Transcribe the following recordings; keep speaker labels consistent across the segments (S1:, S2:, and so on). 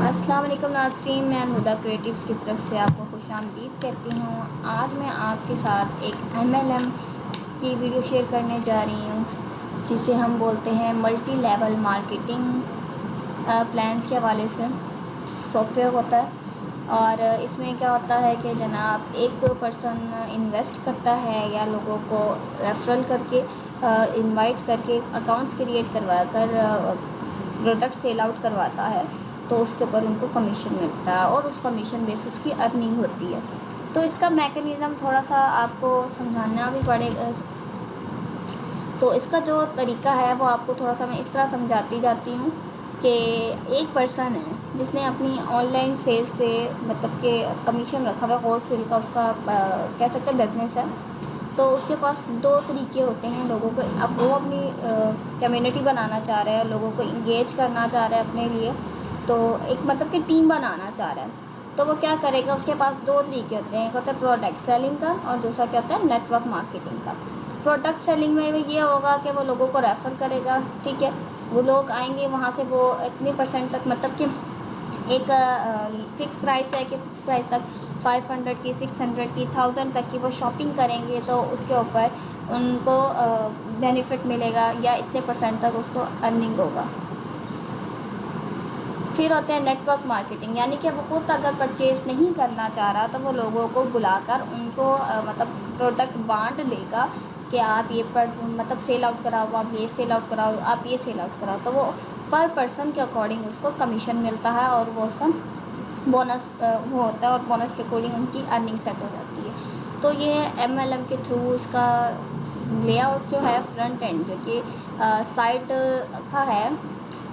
S1: अस्सलाम वालेकुम नाज़रीन, मैं हुदा क्रिएटिव्स की तरफ से आपको खुशामदीद कहती हूँ। आज मैं आपके साथ एक MLM की वीडियो शेयर करने जा रही हूँ, जिसे हम बोलते हैं मल्टी लेवल मार्केटिंग प्लान्स के हवाले से सॉफ्टवेयर होता है। और इसमें क्या होता है कि जनाब एक पर्सन इन्वेस्ट करता है या लोगों को रेफरल करके इनवाइट करके अकाउंट्स क्रिएट करवा कर प्रोडक्ट सेल आउट करवाता है, तो उसके ऊपर उनको कमीशन मिलता है और उस कमीशन बेसिस की अर्निंग होती है। तो इसका मैकेनिज़्म थोड़ा सा आपको समझाना भी पड़ेगा। तो इसका जो तरीका है वो आपको थोड़ा सा मैं इस तरह समझाती जाती हूँ कि एक पर्सन है जिसने अपनी ऑनलाइन सेल्स पे मतलब कि कमीशन रखा हुआ है, होल सेल का उसका कह सकते हैं बिज़नेस है। तो उसके पास दो तरीके होते हैं लोगों को, अब वो अपनी कम्युनिटी बनाना चाह रहा है, लोगों को इंगेज करना चाह रहा है अपने लिए, तो एक मतलब कि टीम बनाना चाह रहा है। तो वो क्या करेगा, उसके पास दो तरीके होते हैं, एक होता है प्रोडक्ट सेलिंग का और दूसरा क्या होता है नेटवर्क मार्केटिंग का। प्रोडक्ट सेलिंग में ये होगा कि वो लोगों को रेफ़र करेगा, ठीक है। वो लोग आएंगे वहाँ से, वो इतने परसेंट तक मतलब कि एक फ़िक्स प्राइस है कि फ़िक्स प्राइस तक 500 की, 600 की, 1000 तक की वो शॉपिंग करेंगे, तो उसके ऊपर उनको बेनिफिट मिलेगा या इतने परसेंट तक उसको अर्निंग होगा। फिर होते हैं नेटवर्क मार्केटिंग, यानी कि वो खुद अगर परचेज़ नहीं करना चाह रहा तो वो लोगों को बुलाकर उनको मतलब प्रोडक्ट बांट देगा कि आप ये मतलब सेल आउट कराओ, आप ये सेल आउट कराओ, आप ये सेल आउट कराओ। तो वो पर पर्सन के अकॉर्डिंग उसको कमीशन मिलता है और वो उसका बोनस वो होता है और बोनस के अकॉर्डिंग उनकी अर्निंग सेट हो जाती है। तो ये MLM के थ्रू इसका लेआउट जो है फ्रंट एंड जो कि साइट का है,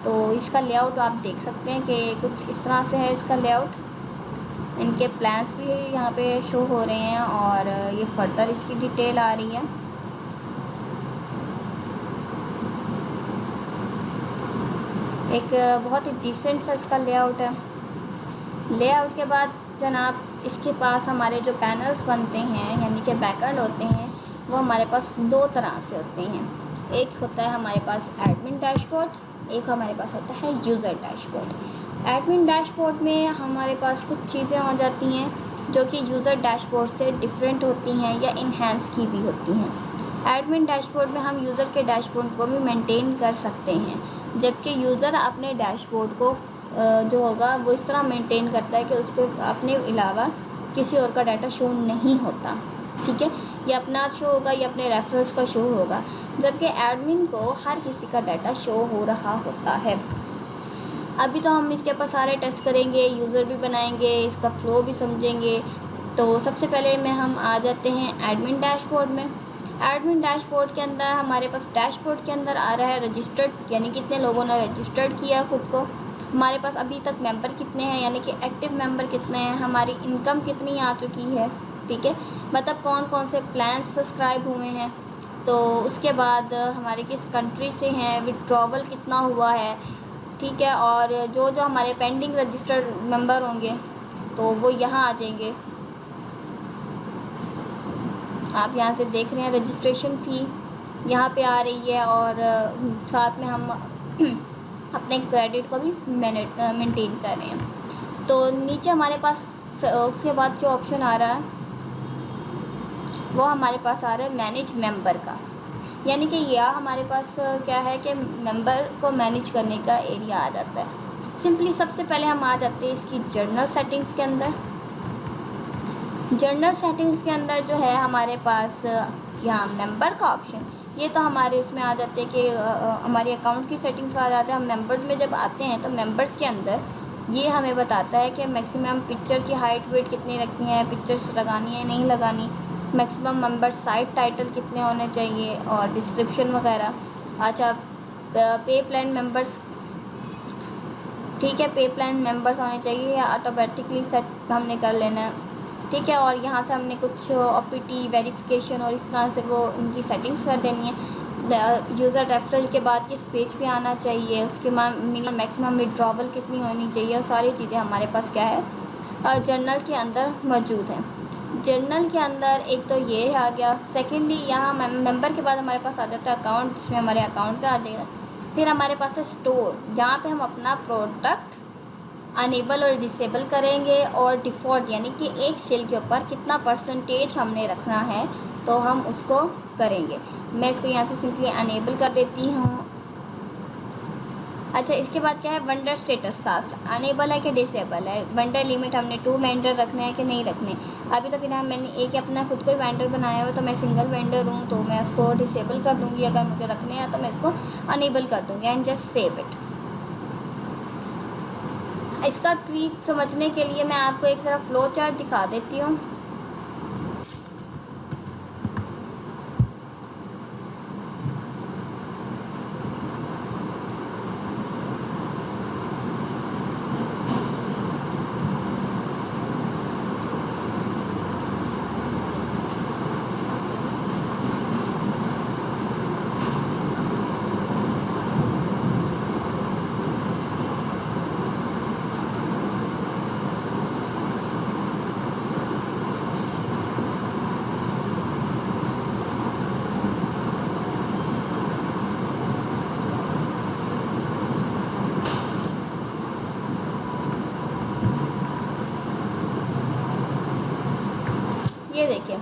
S1: तो इसका लेआउट आप देख सकते हैं कि कुछ इस तरह से है इसका लेआउट। इनके प्लान्स भी यहाँ पे शो हो रहे हैं और ये फर्दर इसकी डिटेल आ रही है। एक बहुत ही डिसेंट सा इसका लेआउट है। लेआउट के बाद जनाब इसके पास हमारे जो पैनल्स बनते हैं यानी कि बैकएंड होते हैं, वो हमारे पास दो तरह से होते हैं। एक होता है हमारे पास एडमिन डैशबोर्ड, एक हमारे पास होता है यूज़र डैशबोर्ड। एडमिन डैशबोर्ड में हमारे पास कुछ चीज़ें हो जाती हैं जो कि यूज़र डैशबोर्ड से डिफरेंट होती हैं या इन्हेंस की भी होती हैं। एडमिन डैशबोर्ड में हम यूज़र के डैशबोर्ड को भी मेंटेन कर सकते हैं, जबकि यूज़र अपने डैशबोर्ड को जो होगा वो इस तरह मेंटेन करता है कि उस पर अपने अलावा किसी और का डाटा शो नहीं होता, ठीक है। ये अपना शो होगा या अपने रेफरेंस का शो होगा, जबकि एडमिन को हर किसी का डाटा शो हो रहा होता है। अभी तो हम इसके ऊपर सारे टेस्ट करेंगे, यूज़र भी बनाएंगे, इसका फ़्लो भी समझेंगे। तो सबसे पहले में हम आ जाते हैं एडमिन डैशबोर्ड में। एडमिन डैशबोर्ड के अंदर हमारे पास डैशबोर्ड के अंदर आ रहा है रजिस्टर्ड, यानी कितने लोगों ने रजिस्टर्ड किया खुद को, हमारे पास अभी तक मेंबर कितने हैं यानी कि एक्टिव मेंबर कितने हैं, हमारी इनकम कितनी आ चुकी है, ठीक है, मतलब कौन कौन से प्लान सब्सक्राइब हुए हैं। तो उसके बाद हमारे किस कंट्री से हैं, विड्रॉवल कितना हुआ है, ठीक है। और जो जो हमारे पेंडिंग रजिस्टर्ड मेंबर होंगे तो वो यहाँ आ जाएंगे। आप यहाँ से देख रहे हैं रजिस्ट्रेशन फ़ी यहाँ पे आ रही है और साथ में हम अपने क्रेडिट को भी मेंटेन कर रहे हैं। तो नीचे हमारे पास उसके बाद जो ऑप्शन आ रहा है वो हमारे पास आ रहा है मैनेज मेंबर का, यानी कि यह हमारे पास क्या है कि मेंबर को मैनेज करने का एरिया आ जाता है। सिंपली सबसे पहले हम आ जाते हैं इसकी जर्नल सेटिंग्स के अंदर। जर्नल सेटिंग्स के अंदर जो है हमारे पास यहाँ मेंबर का ऑप्शन, ये तो हमारे इसमें आ जाते हैं कि हमारे अकाउंट की सेटिंग्स आ जाते हैं। हम मेंबर्स में जब आते हैं तो मेंबर्स के अंदर ये हमें बताता है कि मैक्सिमम पिक्चर की हाइट वेट कितनी रखनी है, पिक्चर्स लगानी है नहीं लगानी, मैक्सिमम मेंबर साइट टाइटल कितने होने चाहिए और डिस्क्रिप्शन वगैरह। अच्छा, पे प्लान मेंबर्स, ठीक है, पे प्लान मेंबर्स होने चाहिए या ऑटोमेटिकली सेट हमने कर लेना है, ठीक है। और यहाँ से हमने कुछ OPT वेरिफिकेशन और इस तरह से वो उनकी सेटिंग्स कर देनी है। यूज़र रेफरल के बाद किस पेज पे आना चाहिए, उसके मिनिमम मैक्सिमम विड्रॉवल कितनी होनी चाहिए, और सारी चीज़ें हमारे पास क्या है जर्नल के अंदर मौजूद हैं। जर्नल के अंदर एक तो ये आ गया। सेकेंडली यहाँ मेंबर के बाद हमारे पास आ जाता है अकाउंट, जिसमें हमारे अकाउंट पे आ जाएगा। फिर हमारे पास है स्टोर, जहाँ पे हम अपना प्रोडक्ट अनेबल और डिसेबल करेंगे, और डिफ़ॉल्ट यानी कि एक सेल के ऊपर कितना परसेंटेज हमने रखना है तो हम उसको करेंगे। मैं इसको यहाँ से सिंपली अनेबल कर देती हूँ। अच्छा, इसके बाद क्या है, वेंडर स्टेटस साथ अनेबल है कि डिसेबल है। वेंडर लिमिट हमने 2 वेंडर रखने हैं कि नहीं रखने। अभी तो फिलहाल मैंने एक ही अपना खुद को वेंडर बनाया हुआ, तो मैं सिंगल वेंडर हूँ, तो मैं उसको डिसेबल कर दूँगी। अगर मुझे रखने हैं तो मैं इसको अनेबल कर दूँगी एंड जस्ट सेव इट। इसका ट्रिक समझने के लिए मैं आपको एक तरह फ्लो चार्ट दिखा देती हूँ। ये देखिए,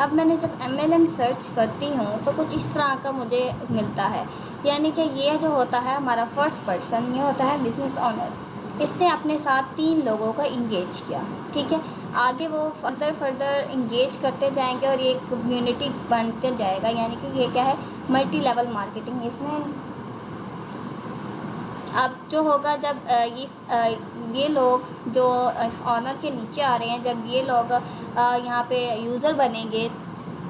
S1: अब मैंने जब MLM सर्च करती हूँ तो कुछ इस तरह का मुझे मिलता है। यानी कि ये जो होता है हमारा फर्स्ट पर्सन, ये होता है बिज़नेस ऑनर। इसने अपने साथ 3 लोगों का इंगेज किया, ठीक है। आगे वो फर्दर इंगेज करते जाएंगे और ये एक कम्युनिटी बनते जाएगा। यानी कि ये क्या है, मल्टी लेवल मार्केटिंग। इसमें अब जो होगा, जब ये लोग जो इस ऑनर के नीचे आ रहे हैं, जब ये लोग यहाँ पे यूज़र बनेंगे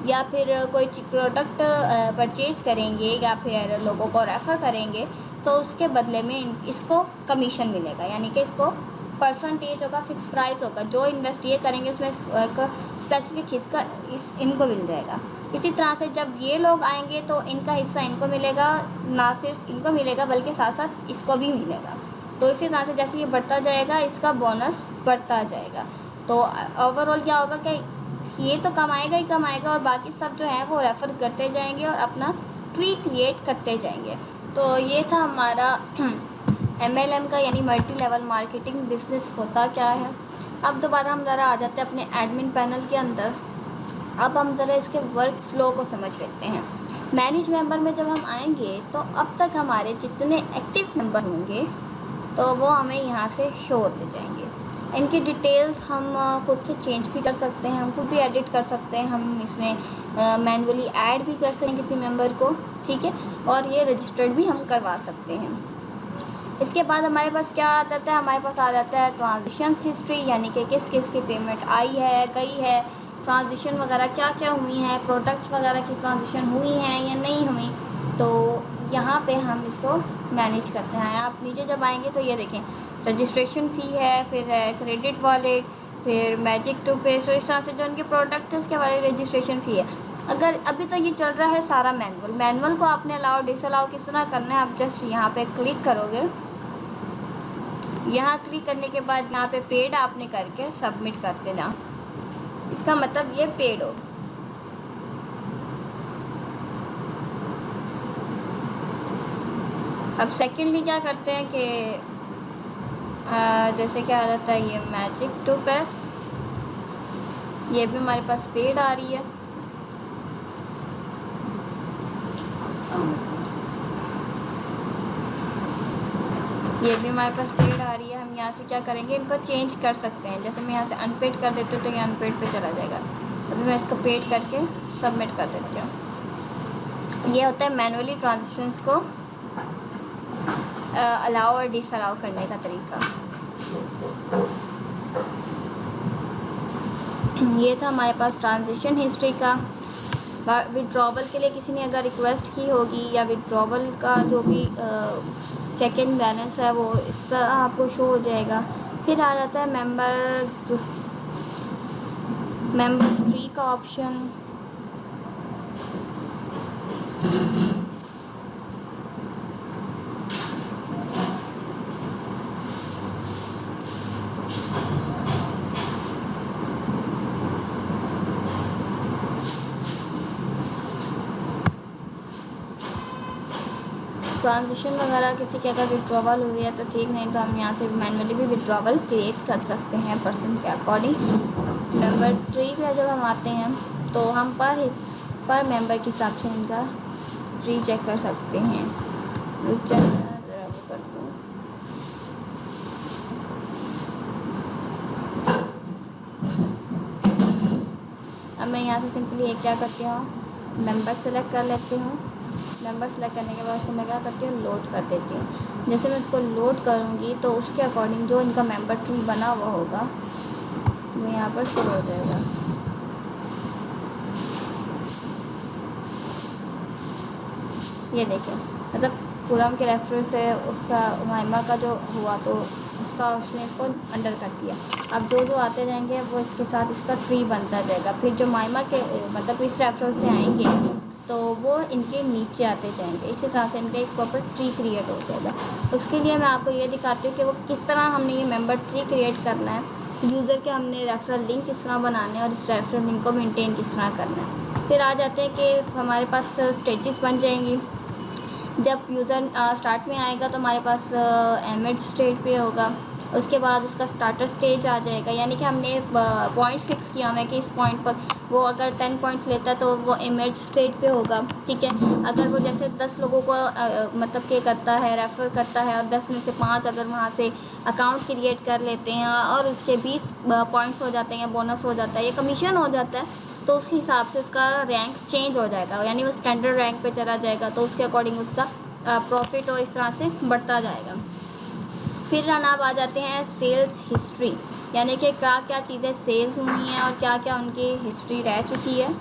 S1: या फिर कोई प्रोडक्ट परचेज़ करेंगे या फिर लोगों को रेफ़र करेंगे, तो उसके बदले में इसको कमीशन मिलेगा। यानी कि इसको परसेंटेज होगा, फ़िक्स प्राइस होगा। जो इन्वेस्ट ये करेंगे उसमें एक स्पेसिफिक हिस्सा इनको मिल जाएगा। इसी तरह से जब ये लोग आएंगे तो इनका हिस्सा इनको मिलेगा, ना सिर्फ इनको मिलेगा बल्कि साथ साथ इसको भी मिलेगा। तो इसी तरह से जैसे ये बढ़ता जाएगा, इसका बोनस बढ़ता जाएगा। तो ओवरऑल क्या होगा कि ये तो कमाएगा ही कमाएगा, और बाकी सब जो है वो रेफ़र करते जाएंगे और अपना ट्री क्रिएट करते जाएंगे। तो ये था हमारा MLM का, यानी मल्टी लेवल मार्केटिंग बिज़नेस होता क्या है। अब दोबारा हम ज़रा आ जाते हैं अपने एडमिन पैनल के अंदर। अब हम ज़रा इसके वर्क फ्लो को समझ लेते हैं। मैनेज मेंबर में जब हम आएंगे तो अब तक हमारे जितने एक्टिव मेंबर होंगे तो वो हमें यहाँ से शो होते जाएंगे। इनकी डिटेल्स हम खुद से चेंज भी कर सकते हैं, हम खुद भी एडिट कर सकते हैं, हम इसमें मैनुअली ऐड भी कर सकते हैं किसी मेंबर को, ठीक है। और ये रजिस्टर्ड भी हम करवा सकते हैं। इसके बाद हमारे पास क्या आ जाता है, हमारे पास आ जाता है ट्रांजेक्शन हिस्ट्री। यानी कि किस किस की पेमेंट आई है, गई है, ट्रांजिशन वगैरह क्या क्या हुई हैं, प्रोडक्ट्स वगैरह की ट्रांजिशन हुई हैं या नहीं हुई। तो यहाँ पे हम इसको मैनेज करते हैं। आप नीचे जब आएंगे तो ये देखें, रजिस्ट्रेशन फ़ी है, फिर है क्रेडिट वॉलेट, फिर मैजिक टू पे। तो इस तरह से जो उनके प्रोडक्ट है उसके बारे में रजिस्ट्रेशन फ़ी है। अगर अभी तो ये चल रहा है सारा मैनुअल को आपने अलाउ डिसअलाउ किस तरह करना है, आप जस्ट यहाँ पे क्लिक करोगे। यहाँ क्लिक करने के बाद यहाँ पे पेड आपने करके सबमिट कर देना। इसका मतलब ये पेड हो। अब सेकेंडली क्या करते हैं कि जैसे क्या आ जाता है, ये मैजिक टू पेस, ये भी हमारे पास पेड आ रही है। ये भी हमारे पास पेड आ रही है। हम यहाँ से क्या करेंगे, इनको चेंज कर सकते हैं। जैसे मैं यहाँ से अनपेड कर देती हूँ तो ये अनपेड पे चला जाएगा। अभी मैं इसको पेड करके सबमिट कर देती हूँ। ये होता है मैनुअली ट्रांजेक्शन्स को अलाउ और डिसअलाउ करने का तरीका। ये था हमारे पास ट्रांजेक्शन हिस्ट्री का। विड्रॉवल के लिए किसी ने अगर रिक्वेस्ट की होगी या विड्रॉवल का जो भी चेक इन बैलेंस है वो इस तरह आपको शो हो जाएगा। फिर आ जाता है मेंबर्स ट्री का ऑप्शन। ट्रांजिशन वगैरह किसी की अगर विड्रॉवल हुई है तो ठीक, नहीं तो हम यहाँ से मैनुअली भी विड्रॉवल क्रिएट कर सकते हैं पर्सन के अकॉर्डिंग। मेंबर ट्री पे जब हम आते हैं तो हम पर मेंबर के हिसाब से इनका ट्री चेक कर सकते हैं। कर दूँ अब मैं यहाँ से सिंपली एक क्या करती हूँ, मेंबर सेलेक्ट कर लेती हूँ। मेंबर सेलेक्ट करने के बाद उसको मैं क्या करती हूँ, लोड कर देती हूँ। जैसे मैं उसको लोड करूँगी तो उसके अकॉर्डिंग जो इनका मेंबर ट्री बना हुआ होगा वो यहाँ पर शुरू हो जाएगा। ये देखिए, मतलब खुरम के रेफर से उसका उमाइमा का जो हुआ तो उसका उसने इसको अंडर कर दिया। अब जो जो आते जाएंगे वो इसके साथ इसका ट्री बनता जाएगा। फिर जो माइमा के मतलब इस रेफर से आएंगे तो वो इनके नीचे आते जाएंगे। इसी तरह से इनका एक प्रॉपर ट्री क्रिएट हो जाएगा। उसके लिए मैं आपको ये दिखाती हूँ कि वो किस तरह हमने ये मेंबर ट्री क्रिएट करना है, यूज़र के हमने रेफरल लिंक किस तरह बनाना है और इस रेफरल लिंक को मेंटेन किस तरह करना है। फिर आ जाते हैं कि हमारे पास स्टेजेस बन जाएंगी। जब यूज़र स्टार्ट में आएगा तो हमारे पास एमिड स्टेज पे होगा। उसके बाद उसका स्टार्टर स्टेज आ जाएगा, यानी कि हमने पॉइंट फिक्स किया हमें कि इस पॉइंट पर वो अगर 10 पॉइंट्स लेता है तो वो इमेज स्टेज पे होगा। ठीक है, अगर वो जैसे 10 लोगों को मतलब के करता है, रेफ़र करता है और 10 में से 5 अगर वहाँ से अकाउंट क्रिएट कर लेते हैं और उसके 20 पॉइंट्स हो जाते हैं, बोनस हो जाता है, ये कमीशन हो जाता है, तो उसके हिसाब से उसका रैंक चेंज हो जाएगा, यानी वो स्टैंडर्ड रैंक पे चला जाएगा। तो उसके अकॉर्डिंग उसका प्रॉफिट और इस तरह से बढ़ता जाएगा। फिर जनाब आ जाते हैं सेल्स हिस्ट्री, यानी कि क्या क्या चीज़ें सेल्स हुई हैं और क्या क्या उनकी हिस्ट्री रह चुकी है।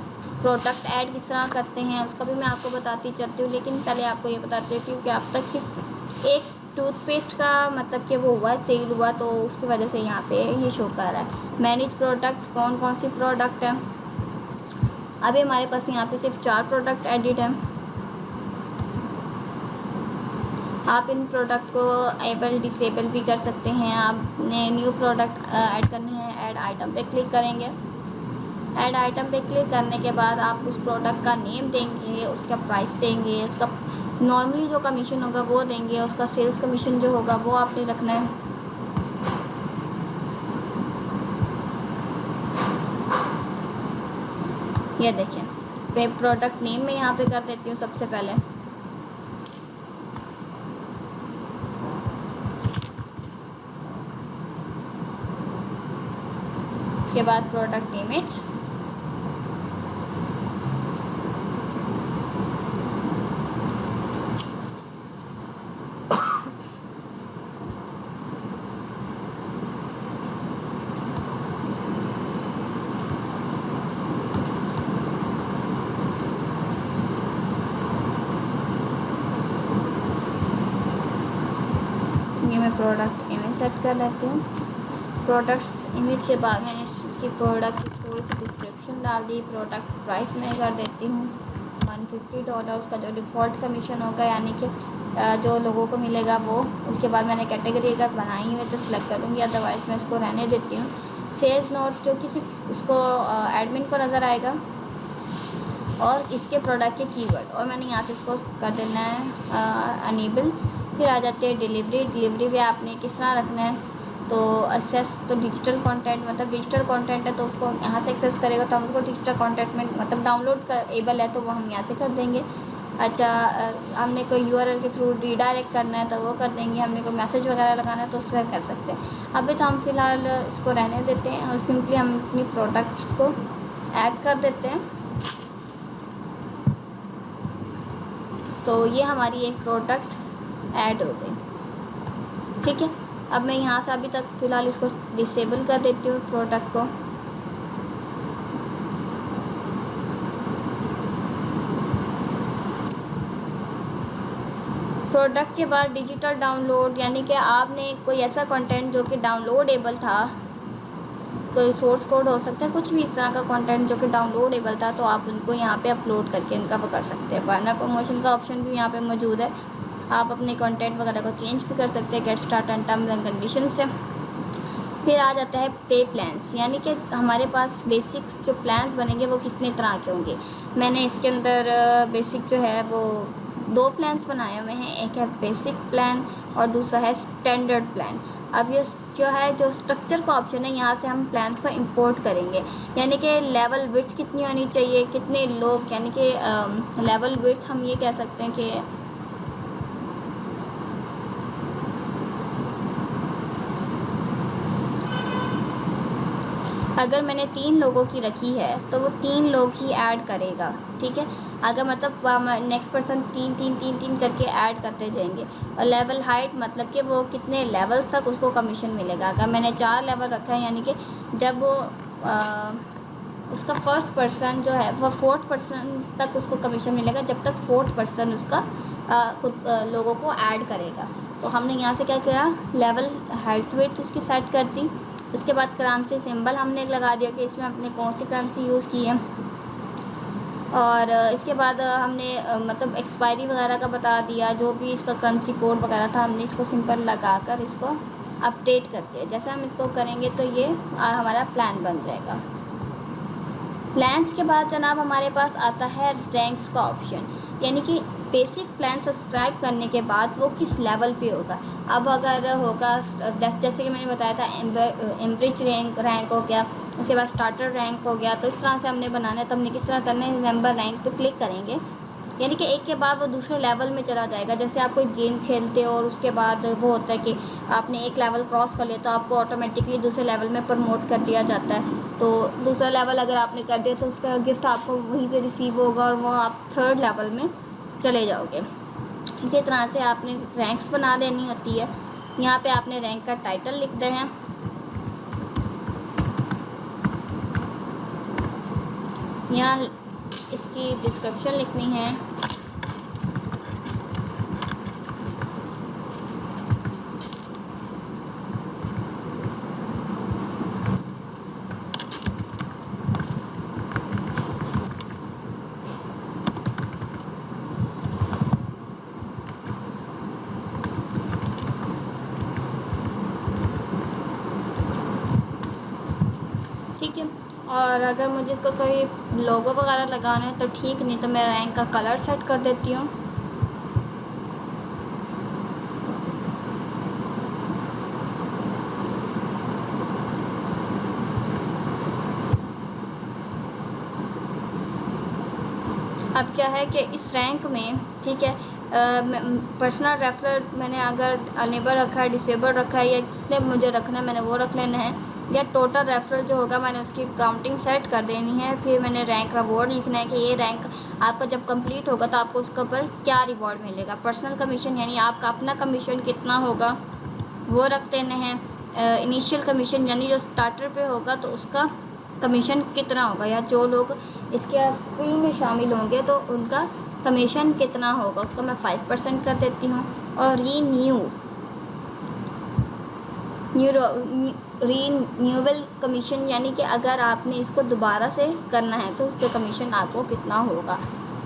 S1: प्रोडक्ट ऐड किस तरह करते हैं उसका भी मैं आपको बताती चलती हूँ, लेकिन पहले आपको ये बताती हूँ कि अब तक सिर्फ एक टूथपेस्ट का मतलब कि वो हुआ सेल हुआ, तो उसकी वजह से यहाँ पे ये शो कर रहा है। मैनेज प्रोडक्ट, कौन कौन सी प्रोडक्ट है। अभी हमारे पास यहाँ पे सिर्फ 4 प्रोडक्ट एडिट हैं। आप इन प्रोडक्ट को एबल डिसेबल भी कर सकते हैं। आपने न्यू प्रोडक्ट ऐड करने हैं, ऐड आइटम पे क्लिक करेंगे। ऐड आइटम पे क्लिक करने के बाद आप उस प्रोडक्ट का नेम देंगे, उसका प्राइस देंगे, उसका नॉर्मली जो कमीशन होगा वो देंगे, उसका सेल्स कमीशन जो होगा वो आपने रखना है। ये देखिए, पे प्रोडक्ट नेम में यहाँ पे कर देती हूँ सबसे पहले। उसके बाद प्रोडक्ट इमेज, ये मैं प्रोडक्ट इमेज सेट कर लेती हूँ। प्रोडक्ट्स इमेज के बाद मैंने उसकी प्रोडक्ट की थोड़ी सी डिस्क्रिप्शन डाल दी। प्रोडक्ट प्राइस मैं कर देती हूँ $150, उसका जो डिफ़ॉल्ट कमीशन होगा, यानी कि जो लोगों को मिलेगा वो। उसके बाद मैंने कैटेगरी अगर बनाई हुई तो सिलेक्ट करूँगी, अदरवाइज़ मैं इसको रहने देती हूँ। सेल्स नोट जो कि सिर्फ उसको एडमिन को नज़र आएगा, और इसके प्रोडक्ट के कीवर्ड, और मैंने यहाँ से इसको कर देना है अनेबल। फिर आ जाते हैं डिलीवरी भी आपने किस तरह रखना है। तो एक्सेस तो डिजिटल कंटेंट, मतलब डिजिटल कंटेंट है तो उसको यहाँ से एक्सेस करेगा तो हम उसको डिजिटल कंटेंट में मतलब डाउनलोड कर एबल है तो वो हम यहाँ से कर देंगे। अच्छा, हमने कोई यूआरएल के थ्रू रीडायरेक्ट करना है तो वो कर देंगे। हमने कोई मैसेज वगैरह लगाना है तो उस पर कर सकते हैं। अभी तो हम फ़िलहाल इसको रहने देते हैं और सिंपली हम अपनी प्रोडक्ट्स को ऐड कर देते हैं। तो ये हमारी एक प्रोडक्ट ऐड हो गई। ठीक है, अब मैं यहाँ से अभी तक फ़िलहाल इसको डिसेबल कर देती हूँ प्रोडक्ट को। प्रोडक्ट के बाद डिजिटल डाउनलोड, यानी कि आपने कोई ऐसा कंटेंट जो कि डाउनलोडेबल था, कोई सोर्स कोड हो सकता है, कुछ भी इस तरह का कंटेंट जो कि डाउनलोडेबल था, तो आप उनको यहाँ पे अपलोड करके इनका वो कर सकते हैं। बैनर प्रमोशन का ऑप्शन भी यहाँ पे मौजूद है। आप अपने कंटेंट वगैरह को चेंज भी कर सकते हैं get start and terms and condition से। फिर आ जाता है पे प्लान्स, यानी कि हमारे पास बेसिक्स जो प्लान्स बनेंगे वो कितने तरह के होंगे। मैंने इसके अंदर बेसिक जो है वो दो प्लान्स बनाए हुए हैं, एक है बेसिक प्लान और दूसरा है स्टैंडर्ड प्लान। अब ये जो है जो स्ट्रक्चर का ऑप्शन है, यहाँ से हम प्लान्स को इंपोर्ट करेंगे, यानी कि लेवल विड्थ कितनी होनी चाहिए, कितने लोग, यानी कि लेवल विड्थ हम ये कह सकते हैं कि अगर मैंने 3 लोगों की रखी है तो वो 3 लोग ही ऐड करेगा, ठीक है। अगर मतलब नेक्स्ट पर्सन 3 करके ऐड करते जाएंगे। और लेवल हाइट मतलब कि वो कितने लेवल्स तक उसको कमीशन मिलेगा। अगर मैंने 4 लेवल रखा है, यानी कि जब वो उसका फर्स्ट पर्सन जो है वो 4th पर्सन तक उसको कमीशन मिलेगा, जब तक 4th पर्सन उसका खुद लोगों को ऐड करेगा। तो हमने यहाँ से क्या किया, लेवल हाइट वेट इसकी सेट कर दी। उसके बाद करेंसी सिंबल हमने लगा दिया कि इसमें हमने कौन सी करेंसी यूज़ की है। और इसके बाद हमने मतलब एक्सपायरी वगैरह का बता दिया, जो भी इसका करेंसी कोड वगैरह था हमने इसको सिंपल लगाकर इसको अपडेट कर दिया। जैसे हम इसको करेंगे तो ये हमारा प्लान बन जाएगा। प्लान्स के बाद जनाब हमारे पास आता है रैंक्स का ऑप्शन, यानी कि बेसिक प्लान सब्सक्राइब करने के बाद वो किस लेवल पे होगा। अब अगर होगा जैसे कि मैंने बताया था एम्ब्रिज रैंक हो गया, उसके बाद स्टार्टर रैंक हो गया, तो इस तरह से हमने बनाना है। तो हमने किस तरह करना है, मेंबर रैंक पे क्लिक करेंगे, यानी कि एक के बाद वो दूसरे लेवल में चला जाएगा। जैसे आप कोई गेम खेलते हो और उसके बाद वो होता है कि आपने एक लेवल क्रॉस कर लिया तो आपको ऑटोमेटिकली दूसरे लेवल में प्रमोट कर दिया जाता है। तो दूसरा लेवल अगर आपने कर दिया तो उसका गिफ्ट आपको वहीं पे रिसीव होगा और वो आप 3rd लेवल में चले जाओगे। इसी तरह से आपने रैंक्स बना देनी होती है। यहाँ पे आपने रैंक का टाइटल लिख दे हैं, यहाँ इसकी डिस्क्रिप्शन लिखनी है, ठीक है। और अगर मुझे इसको कोई लोगो वगैरह लगाना है तो ठीक, नहीं तो मैं रैंक का कलर सेट कर देती हूँ। अब क्या है कि इस रैंक में, ठीक है, पर्सनल रेफरल मैंने अगर अनेबल रखा है, डिसेबल रखा है, या कितने मुझे रखना है मैंने वो रख लेना है, या टोटल रेफरल जो होगा मैंने उसकी काउंटिंग सेट कर देनी है। फिर मैंने रैंक रिवॉर्ड लिखना है कि ये रैंक आपका जब कंप्लीट होगा तो आपको उसके ऊपर क्या रिवॉर्ड मिलेगा। पर्सनल कमीशन यानी आपका अपना कमीशन कितना होगा वो रख देने हैं। इनिशियल कमीशन यानी जो स्टार्टर पे होगा तो उसका कमीशन कितना होगा, या जो लोग इसके फ्री में शामिल होंगे तो उनका कमीशन कितना होगा, उसका मैं 5% कर देती हूँ। और रीन्यूएबल कमीशन यानी कि अगर आपने इसको दोबारा से करना है तो उसका कमीशन आपको कितना होगा।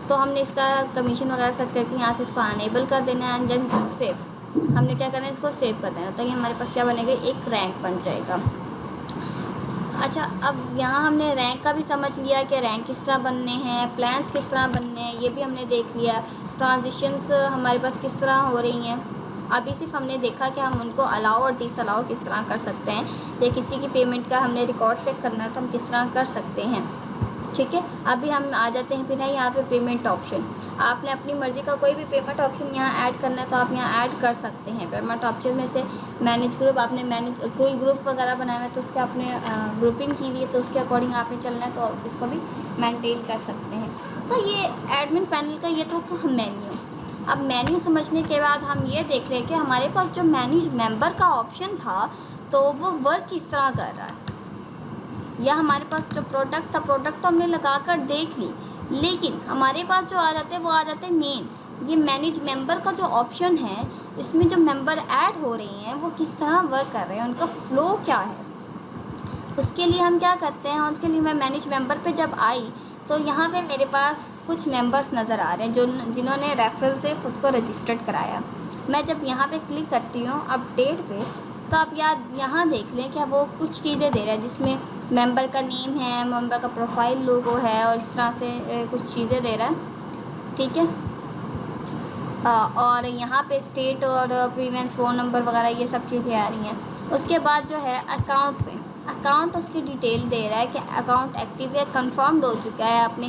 S1: तो हमने इसका कमीशन वगैरह सेट करके यहाँ से इसको अनेबल कर देना है एंड देन सेव। हमने क्या करना है, इसको सेव कर देना, तो ये हमारे पास क्या बनेगा, एक रैंक बन जाएगा। अच्छा, अब यहाँ हमने रैंक का भी समझ लिया कि रैंक किस तरह बनने हैं, प्लान्स किस तरह बनने हैं, ये भी हमने देख लिया। ट्रांजिशंस हमारे पास किस तरह हो रही हैं, अभी सिर्फ हमने देखा कि हम उनको अलाउ और डिसअलाउ किस तरह कर सकते हैं, या किसी की पेमेंट का हमने रिकॉर्ड चेक करना है तो हम किस तरह कर सकते हैं। ठीक है, अभी हम आ जाते हैं फिर है यहाँ पे पेमेंट ऑप्शन। आपने अपनी मर्ज़ी का कोई भी पेमेंट ऑप्शन यहाँ ऐड करना है तो आप यहाँ ऐड कर सकते हैं। पेमेंट ऑप्शन में से मैनेज ग्रुप, आपने कोई ग्रुप वगैरह बनाया है तो उसके आपने ग्रुपिंग की हुई है तो उसके अकॉर्डिंग आपने चलना है, तो इसको भी मेंटेन कर सकते हैं। तो ये एडमिन पैनल का ये था तो मेन्यू। अब मेन्यू समझने के बाद हम ये देख लें कि हमारे पास जो मैनेज मेंबर का ऑप्शन था तो वो वर्क किस तरह कर रहा है, या हमारे पास जो प्रोडक्ट था, प्रोडक्ट तो हमने लगा कर देख ली, लेकिन हमारे पास जो आ जाते हैं वो आ जाते हैं मेन। ये मैनेज मेंबर का जो ऑप्शन है, इसमें जो मेंबर ऐड हो रहे हैं वो किस तरह वर्क कर रहे हैं, उनका फ़्लो क्या है। उसके लिए हम क्या करते हैं, उसके लिए मैं मैनेज मेंबर पे जब आई तो यहाँ पे मेरे पास कुछ मेंबर्स नज़र आ रहे हैं जिन्होंने रेफरल से ख़ुद को रजिस्टर्ड कराया। मैं जब यहाँ पे क्लिक करती हूँ अपडेट पे, तो आप यहाँ देख लें कि वो कुछ चीज़ें दे रहा है जिसमें मेंबर का नेम है, मेंबर का प्रोफाइल लोगो है और इस तरह से कुछ चीज़ें दे रहा है। ठीक है, और यहाँ पे स्टेट और प्रीवियस फ़ोन नंबर वगैरह ये सब चीज़ें आ रही हैं। उसके बाद जो है अकाउंट पे अकाउंट उसकी डिटेल दे रहा है कि अकाउंट एक्टिव है, कंफर्म्ड हो चुका है। आपने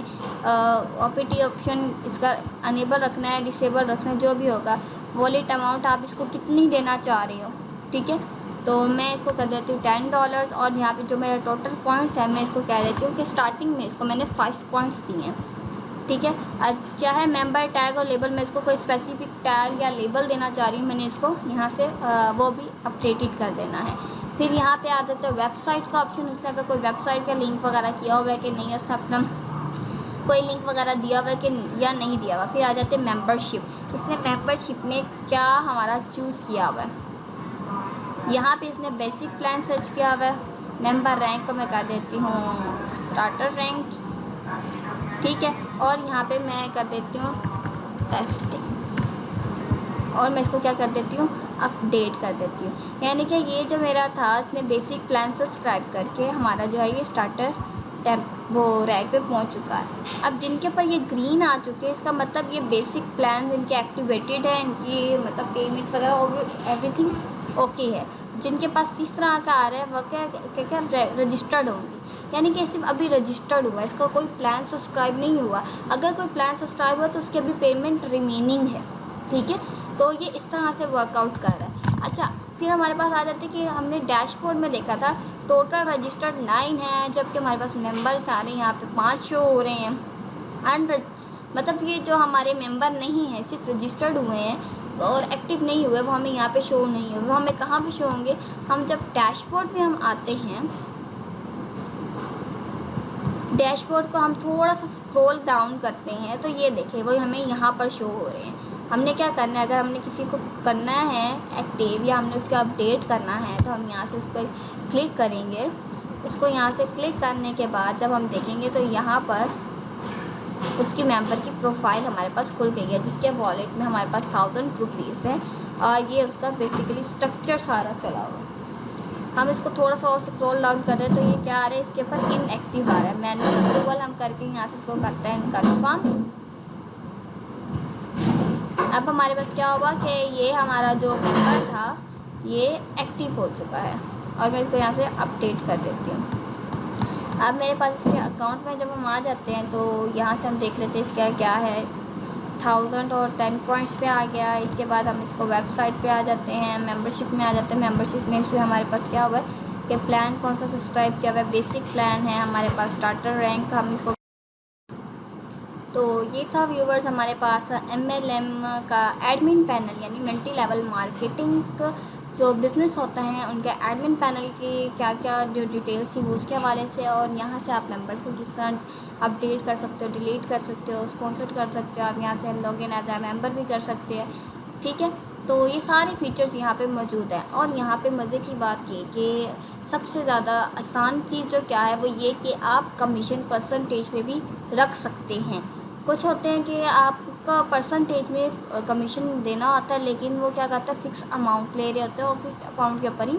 S1: ओपीटी ऑप्शन इसका अनेबल रखना है, डिसेबल रखना है, जो भी होगा। वॉलेट अमाउंट आप इसको कितनी देना चाह रहे हो, ठीक है। तो मैं इसको कर देती हूँ $10 और यहाँ पे जो मेरा टोटल पॉइंट्स है मैं इसको कह देती हूँ कि स्टार्टिंग में इसको मैंने 5 पॉइंट्स दिए हैं, ठीक है। अब क्या है मेंबर टैग और लेबल में इसको कोई स्पेसिफिक टैग या लेबल देना चाह रही हूँ, मैंने इसको यहाँ से वो भी अपडेटेड कर देना है। फिर यहाँ पे आ जाता है वेबसाइट का ऑप्शन। उसने अगर कोई वेबसाइट का लिंक वगैरह किया हुआ है कि नहीं, उसने अपना कोई लिंक वगैरह दिया हुआ है कि या नहीं दिया हुआ। फिर आ जाते हैं मेंबरशिप। इसने मेंबरशिप में क्या हमारा चूज़ किया हुआ है। यहाँ पे इसने बेसिक प्लान सर्च किया हुआ है। मेंबर रैंक को मैं कर देती हूँ स्टार्टर रैंक, ठीक है। और यहाँ पे मैं कर देती हूँ टेस्टिंग और मैं इसको क्या कर देती हूँ अपडेट कर देती हूँ। यानी कि ये जो मेरा था इसने बेसिक प्लान सब्सक्राइब करके हमारा जो है ये स्टार्टर टैब वो रैंक पे पहुँच चुका है। अब जिनके ऊपर ये ग्रीन आ चुके हैं इसका मतलब ये बेसिक प्लान इनके एक्टिवेटेड है, इनकी मतलब पेमेंट्स वगैरह एवरीथिंग ओके है। जिनके पास इस तरह का आ रहा है वह क्या रजिस्टर्ड होंगी, यानी कि सिर्फ अभी रजिस्टर्ड हुआ है, इसका कोई प्लान सब्सक्राइब नहीं हुआ। अगर कोई प्लान सब्सक्राइब हुआ तो उसकी अभी पेमेंट रिमेनिंग है, ठीक है। तो ये इस तरह से वर्कआउट कर रहा है। अच्छा, फिर हमारे पास आ जाते कि हमने डैशबोर्ड में देखा था टोटल रजिस्टर्ड 9 है, जबकि हमारे पास मेंबर्स आ रहे हैं यहाँ पे 5 शो हो रहे हैं। मतलब ये जो हमारे मेंबर नहीं है सिर्फ रजिस्टर्ड हुए हैं और एक्टिव नहीं हुए, वो हमें यहाँ पे शो नहीं हुए। वो हमें कहाँ पे शो होंगे, हम जब डैशबोर्ड में हम आते हैं, डैशबोर्ड को हम थोड़ा सा स्क्रॉल डाउन करते हैं तो ये देखें वो हमें यहाँ पर शो हो रहे हैं। हमने क्या करना है, अगर हमने किसी को करना है एक्टिव या हमने उसका अपडेट करना है तो हम यहाँ से उस पर क्लिक करेंगे। इसको यहाँ से क्लिक करने के बाद जब हम देखेंगे तो यहाँ पर उसकी मेंबर की प्रोफाइल हमारे पास खुल गई है, जिसके वॉलेट में हमारे पास 1000 रुपीज़ है और ये उसका बेसिकली स्ट्रक्चर सारा चला हुआ है। हम इसको थोड़ा सा और स्क्रॉल डाउन कर रहे हैं तो ये क्या आ रहा है, इसके ऊपर इनएक्टिव आ रहा है। मैनुअल अप्रूवल हम करके यहाँ से इसको करते हैं कन्फर्म। अब हमारे पास क्या होगा कि ये हमारा जो मेंबर था ये एक्टिव हो चुका है और मैं इसको यहाँ से अपडेट कर देती हूँ। अब मेरे पास इसके अकाउंट में जब हम आ जाते हैं तो यहाँ से हम देख लेते हैं इसका क्या है, 1000 और 10 पॉइंट्स पे आ गया। इसके बाद हम इसको वेबसाइट पे आ जाते हैं, मेंबरशिप में आ जाते हैं। मेंबरशिप में इसमें हमारे पास क्या हुआ है कि प्लान कौन सा सब्सक्राइब किया हुआ है, बेसिक प्लान है हमारे पास, स्टार्टर रैंक हम इसको। तो ये था व्यूवर्स हमारे पास MLM का एडमिन पैनल, यानी मल्टी लेवल मार्केटिंग जो बिज़नेस होता है उनके एडमिन पैनल की क्या क्या जो डिटेल्स थी वो उसके हवाले से। और यहाँ से आप मेंबर्स को किस तरह अपडेट कर सकते हो, डिलीट कर सकते हो, स्पॉन्सर कर सकते हो, आप यहाँ से लॉगिन एज ए मेंबर भी कर सकते हैं, ठीक है। तो ये सारे फीचर्स यहाँ पे मौजूद हैं। और यहाँ पे मज़े की बात ये कि सबसे ज़्यादा आसान चीज़ जो क्या है वो ये कि आप कमीशन परसेंटेज पे भी रख सकते हैं। कुछ होते हैं कि आपका परसेंटेज में कमीशन देना होता है, लेकिन वो क्या कहता है फ़िक्स अमाउंट ले रहे होते हैं और फिक्स अमाउंट के ऊपर ही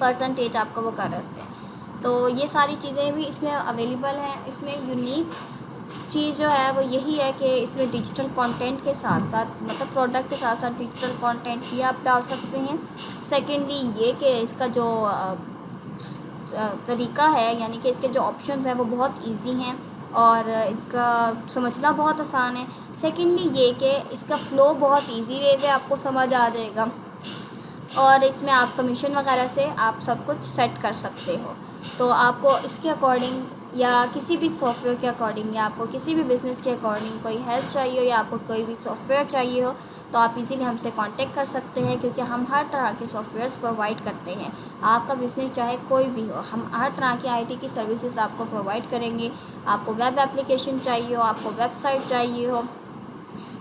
S1: परसेंटेज आपका वो कर रहे होते हैं। तो ये सारी चीज़ें भी इसमें अवेलेबल हैं। इसमें यूनिक चीज़ जो है वो यही है कि इसमें डिजिटल कंटेंट के साथ साथ मतलब प्रोडक्ट के साथ साथ डिजिटल कंटेंट भी आप डाल सकते हैं। सेकेंडली ये कि इसका जो तरीका है, यानी कि इसके जो ऑप्शंस हैं वो बहुत इजी हैं और इनका समझना बहुत आसान है। सेकेंडली ये कि इसका फ़्लो बहुत इजी वे में आपको समझ आ जाएगा और इसमें आप कमीशन वगैरह से आप सब कुछ सेट कर सकते हो। तो आपको इसके अकॉर्डिंग या किसी भी सॉफ्टवेयर के अकॉर्डिंग या आपको किसी भी बिज़नेस के अकॉर्डिंग कोई हेल्प चाहिए हो या आपको कोई भी सॉफ्टवेयर चाहिए हो तो आप इजीली हमसे कांटेक्ट कर सकते हैं, क्योंकि हम हर तरह के सॉफ्टवेयर्स प्रोवाइड करते हैं। आपका बिज़नेस चाहे कोई भी हो, हम हर तरह की IT की सर्विसेज आपको प्रोवाइड करेंगे। आपको वेब एप्लीकेशन चाहिए हो, आपको वेबसाइट चाहिए हो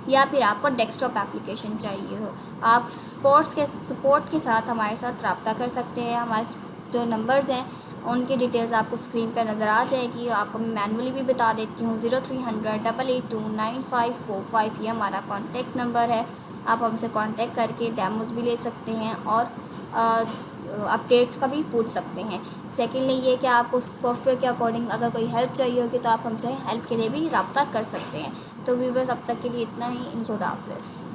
S1: या फिर आपको डेस्कटॉप एप्लीकेशन चाहिए हो, आप सपोर्ट के साथ हमारे साथ रब्ता कर सकते हैं। हमारे जो नंबर्स हैं उनकी डिटेल्स आपको स्क्रीन पर नज़र आ जाएगी। आपको मैं मैनुअली भी बता देती हूँ, 0300 882 9545 ये हमारा कॉन्टेक्ट नंबर है। आप हमसे कांटेक्ट करके डेमोज़ भी ले सकते हैं और अपडेट्स का भी पूछ सकते हैं। सेकेंडली ये कि आपको सॉफ्टवेयर के अकॉर्डिंग अगर कोई हेल्प चाहिए होगी तो आप हमसे हेल्प के लिए भी रब्ता कर सकते हैं। तो व्यूअर्स अब तक के लिए इतना ही। खुदा हाफ़िज़।